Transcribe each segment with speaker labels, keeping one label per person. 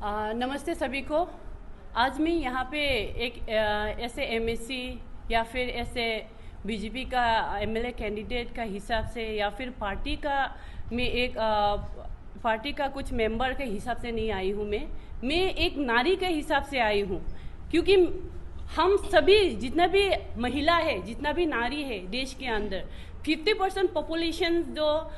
Speaker 1: नमस्ते सभी को। आज मैं यहाँ पे एक ऐसे एमएससी या फिर ऐसे बीजेपी का एमएलए कैंडिडेट का हिसाब से या फिर पार्टी का मैं एक पार्टी का कुछ मेंबर के हिसाब से नहीं आई हूँ। मैं एक नारी के हिसाब से आई हूँ, क्योंकि हम सभी जितना भी महिला है, जितना भी नारी है देश के अंदर 50% पॉपुलेशन जो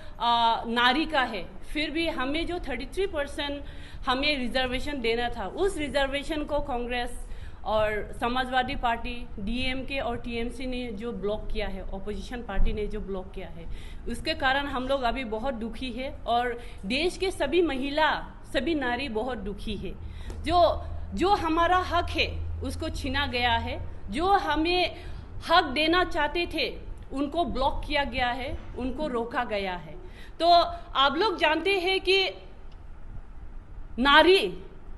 Speaker 1: नारी का है, फिर भी हमें जो 33% हमें रिजर्वेशन देना था, उस रिजर्वेशन को कांग्रेस और समाजवादी पार्टी, डीएमके और टीएमसी ने जो ब्लॉक किया है, ऑपोजिशन पार्टी ने जो ब्लॉक किया है, उसके कारण हम लोग अभी बहुत दुखी है और देश के सभी महिला, सभी नारी बहुत दुखी है। जो हमारा हक है उसको छीना गया है, जो हमें हक देना चाहते थे उनको ब्लॉक किया गया है, उनको रोका गया है। तो आप लोग जानते हैं कि नारी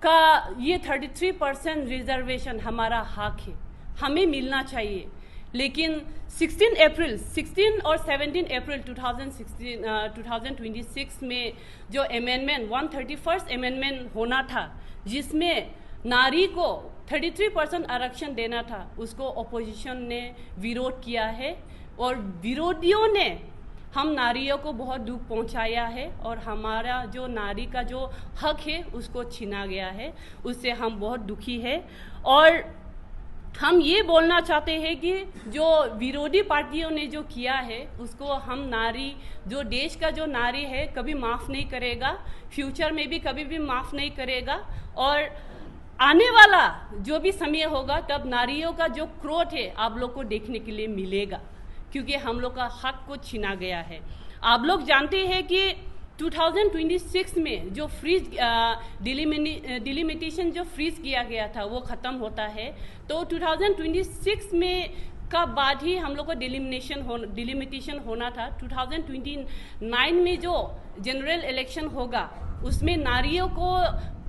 Speaker 1: का ये 33% रिजर्वेशन हमारा हक है, हमें मिलना चाहिए। लेकिन 16 और 17 अप्रैल 2026 में जो अमेंडमेंट 131st अमेंडमेंट होना था, जिसमें नारी को 33% आरक्षण देना था, उसको ऑपोजिशन ने विरोध किया है और विरोधियों ने हम नारियों को बहुत दुख पहुंचाया है और हमारा जो नारी का जो हक है उसको छीना गया है। उससे हम बहुत दुखी है और हम ये बोलना चाहते हैं कि जो विरोधी पार्टियों ने जो किया है उसको हम नारी, जो देश का जो नारी है, कभी माफ़ नहीं करेगा, फ्यूचर में भी कभी भी माफ़ नहीं करेगा। और आने वाला जो भी समय होगा तब नारियों का जो क्रोध है आप लोग को देखने के लिए मिलेगा, क्योंकि हम लोग का हक को छीना गया है। आप लोग जानते हैं कि 2026 में जो फ्रीज डिलिमिटेशन जो फ्रीज किया गया था वो ख़त्म होता है। तो 2026 में का बाद ही हम लोग को डिलिमिटेशन होना था। 2029 में जो जनरल इलेक्शन होगा उसमें नारियों को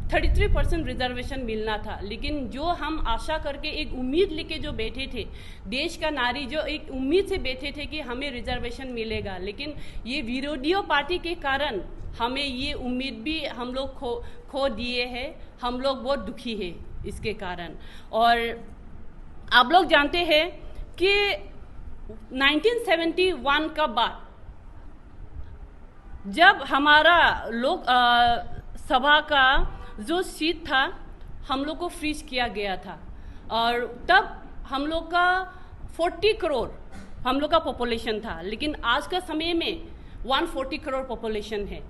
Speaker 1: 33% रिजर्वेशन मिलना था। लेकिन जो हम आशा करके एक उम्मीद लेके जो बैठे थे, देश का नारी जो एक उम्मीद से बैठे थे कि हमें रिजर्वेशन मिलेगा, लेकिन ये विरोधियों पार्टी के कारण हमें ये उम्मीद भी हम लोग खो दिए हैं। हम लोग बहुत दुखी है इसके कारण। और आप लोग जानते हैं कि 1971 का बाद जब हमारा लोक सभा का जो सीट था हम लोग को फ्रीज किया गया था और तब हम लोग का 40 करोड़ हम लोग का पॉपुलेशन था, लेकिन आज का समय में 140 करोड़ पॉपुलेशन है।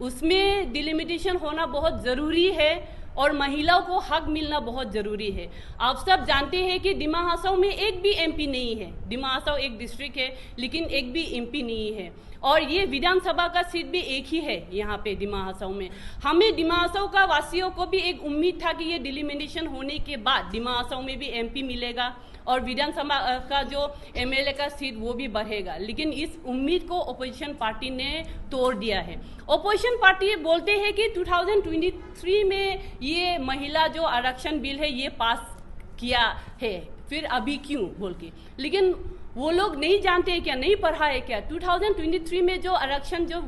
Speaker 1: उसमें डिलिमिटेशन होना बहुत ज़रूरी है और महिलाओं को हक मिलना बहुत ज़रूरी है। आप सब जानते हैं कि दिमा हासाओ में एक भी एमपी नहीं है। दिमा हासाओ एक डिस्ट्रिक्ट है लेकिन एक भी एमपी नहीं है और ये विधानसभा का सीट भी एक ही है यहाँ पे दिमा हासाओ में। हमें दिमा हासाओ का वासियों को भी एक उम्मीद था कि ये डिलिमिटेशन होने के बाद दिमा हासाओ में भी एमपी मिलेगा और विधानसभा का जो एमएलए का सीट वो भी बढ़ेगा, लेकिन इस उम्मीद को ऑपोजिशन पार्टी ने तोड़ दिया है। ऑपोजिशन पार्टी बोलते हैं कि 2023 में ये महिला जो आरक्षण बिल है ये पास किया है, फिर अभी क्यों बोल के, लेकिन वो लोग नहीं जानते हैं क्या, नहीं पढ़ा है क्या। 2023 में जो आरक्षण जो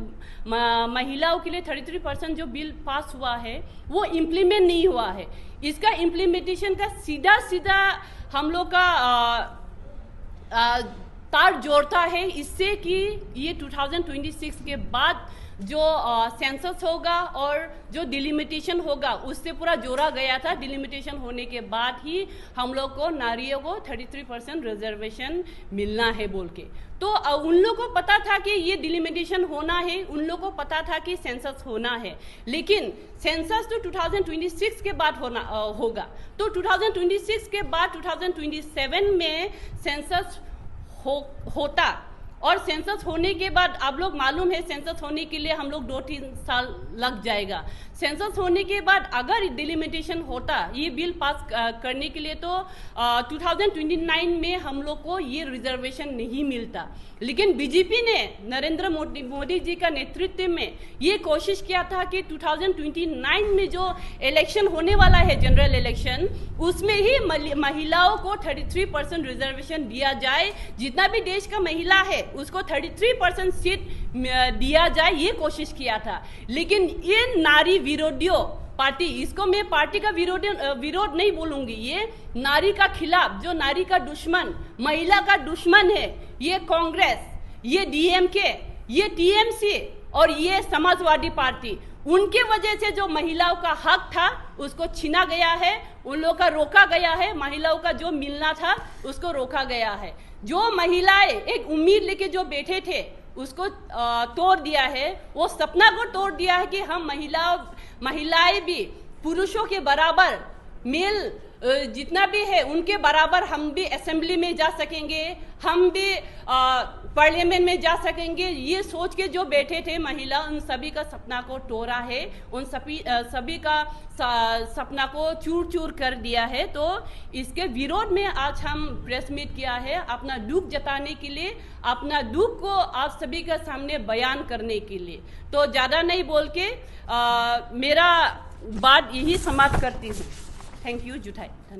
Speaker 1: महिलाओं के लिए 33% जो बिल पास हुआ है वो इम्प्लीमेंट नहीं हुआ है। इसका इम्प्लीमेंटेशन का सीधा हम लोग का तार जोड़ता है इससे कि ये 2026 के बाद जो सेंसस होगा और जो डिलिमिटेशन होगा उससे पूरा जोड़ा गया था। डिलिमिटेशन होने के बाद ही हम लोग को नारियों को 33% रिजर्वेशन मिलना है बोल के। तो उन लोग को पता था कि ये डिलिमिटेशन होना है, उन लोग को पता था कि सेंसस होना है, लेकिन सेंसस तो 2026 के बाद होगा। तो 2026 के बाद 2027 में सेंसस होता और सेंसस होने के बाद आप लोग मालूम है सेंसस होने के लिए हम लोग 2-3 साल लग जाएगा। सेंसस होने के बाद अगर डिलिमिटेशन होता ये बिल पास करने के लिए तो 2029 में हम लोग को ये रिजर्वेशन नहीं मिलता। लेकिन बीजेपी ने नरेंद्र मोदी जी का नेतृत्व में ये कोशिश किया था कि 2029 में जो इलेक्शन होने वाला है, जनरल इलेक्शन, उसमें ही महिलाओं को 33% रिजर्वेशन दिया जाए। जितना भी देश का महिला है उसको 33% सीट दिया जाए, ये कोशिश किया था। लेकिन ये नारी विरोधियों पार्टी, इसको मैं पार्टी का विरोध नहीं बोलूंगी। ये नारी का खिलाफ, जो नारी का दुश्मन, महिला का दुश्मन है, ये कांग्रेस, ये डीएमके, ये टीएमसी और ये समाजवादी पार्टी, उनके वजह से जो महिलाओं का हक था उसको छीना गया है, उन लोगों का रोका गया है, महिलाओं का जो मिलना था उसको रोका गया है। जो महिलाएं एक उम्मीद लेके जो बैठे थे उसको तोड़ दिया है, वो सपना को तोड़ दिया है कि हम महिलाएं भी पुरुषों के बराबर, मेल जितना भी है उनके बराबर हम भी असेंबली में जा सकेंगे, हम भी पार्लियामेंट में जा सकेंगे। ये सोच के जो बैठे थे महिला, उन सभी का सपना को तोड़ा है, उन सभी का सपना को चूर चूर कर दिया है। तो इसके विरोध में आज हम प्रेस मीट किया है, अपना दुख जताने के लिए, अपना दुख को आप सभी के सामने बयान करने के लिए। तो ज़्यादा नहीं बोल के मेरा बात यही समाप्त करती हूँ। Thank you जुठाई।